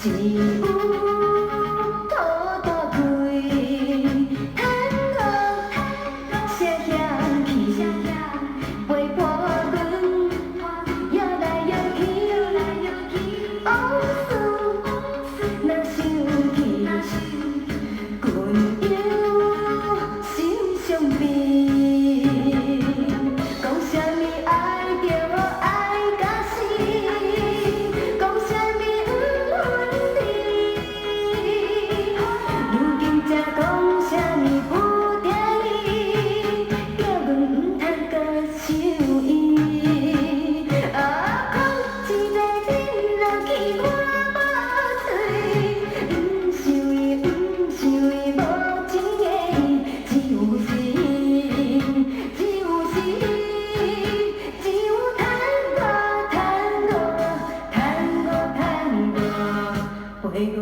只有土大开，探戈声响起，陪伴阮摇来摇去，往事若想起，阮又心伤悲。讲什么爱著爱甲死，讲什么不分离。如今才讲什么不得已，叫阮不通擱想伊。啊，哭一个饮落去我无醉，不想伊不想伊无情的伊，只有是只有是只有探戈探戈陪阮